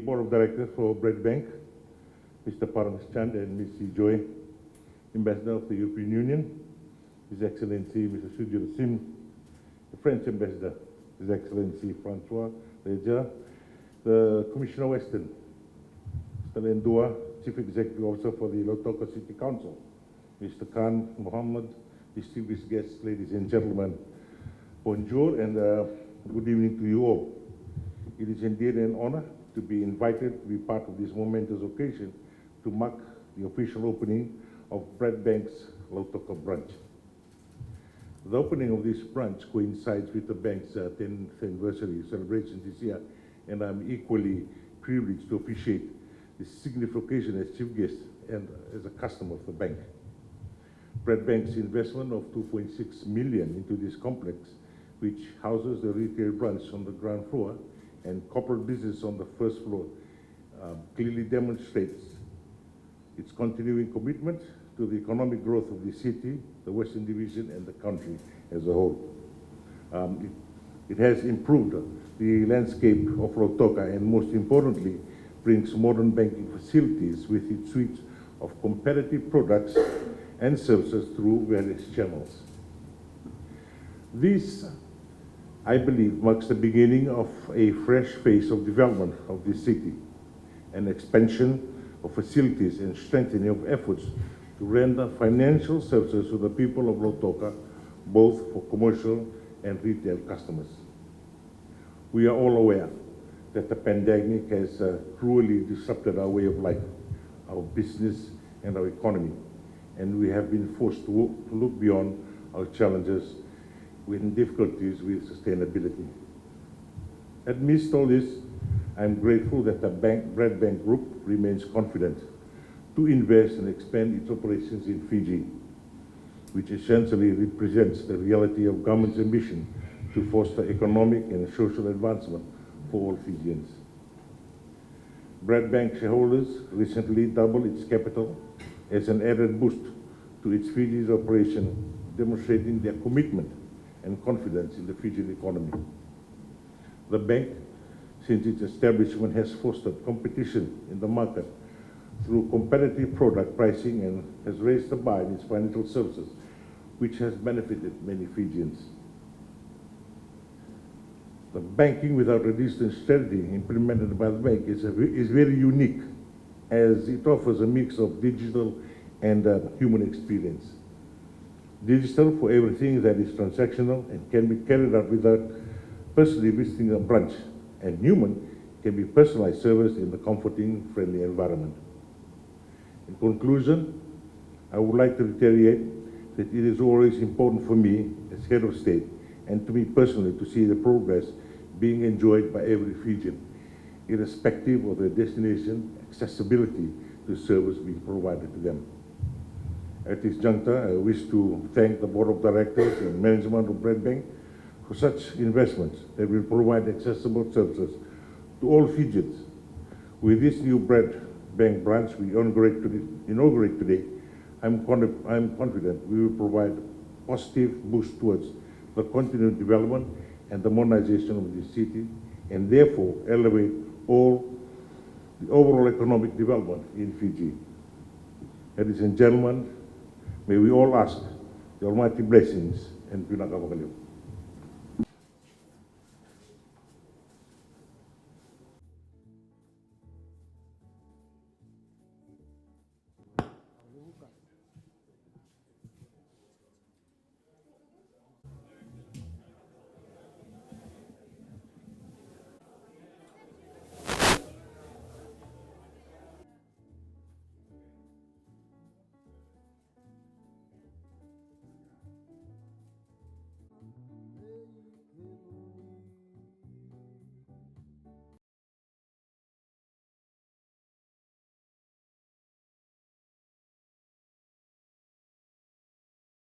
Board of Directors for Bred Bank, Mr. Paramis Chand and Ms. Joy, Ambassador of the European Union, His Excellency Mr. Sujir Sim, the French Ambassador, His Excellency Francois Leja, the Commissioner Western, Mr. Lendua, Chief Executive Officer for the Lautoka City Council, Mr. Khan Mohammed, distinguished guests, ladies and gentlemen, bonjour and good evening to you all. It is indeed an honor to be invited to be part of this momentous occasion to mark the official opening of Bred Bank's Lautoka branch. The opening of this branch coincides with the bank's 10th anniversary celebration this year, and I'm equally privileged to officiate this significant occasion as chief guest and as a customer of the bank. Bred Bank's investment of 2.6 million into this complex, which houses the retail branch on the ground floor and corporate business on the first floor, clearly demonstrates its continuing commitment to the economic growth of the city, the Western Division, and the country as a whole. It has improved the landscape of Lautoka and, most importantly, brings modern banking facilities with its suite of competitive products and services through various channels. This, I believe, marks the beginning of a fresh phase of development of this city, an expansion of facilities and strengthening of efforts to render financial services to the people of Lautoka, both for commercial and retail customers. We are all aware that the pandemic has cruelly disrupted our way of life, our business, and our economy, and we have been forced to look beyond our challenges with difficulties with sustainability. Amidst all this, I'm grateful that the Bred Bank Group remains confident to invest and expand its operations in Fiji, which essentially represents the reality of government's ambition to foster economic and social advancement for all Fijians. Bred Bank shareholders recently doubled its capital as an added boost to its Fiji's operation, demonstrating their commitment and confidence in the Fijian economy. The bank, since its establishment, has fostered competition in the market through competitive product pricing and has raised the bar in its financial services, which has benefited many Fijians. The banking without resistance strategy implemented by the bank is very unique, as it offers a mix of digital and human experience. Digital for everything that is transactional and can be carried out without personally visiting a branch, and human can be personalized service in the comforting, friendly environment. In conclusion, I would like to reiterate that it is always important for me as head of state and to me personally to see the progress being enjoyed by every Fijian, irrespective of their destination, accessibility to service being provided to them. At this juncture, I wish to thank the Board of Directors and management of Bred Bank for such investments that will provide accessible services to all Fijians. With this new Bred Bank branch we inaugurate today, I'm confident we will provide a positive boost towards the continued development and the modernization of the city, and therefore elevate the overall economic development in Fiji. Ladies and gentlemen, may we all ask the Almighty blessings and pinakabakaliw.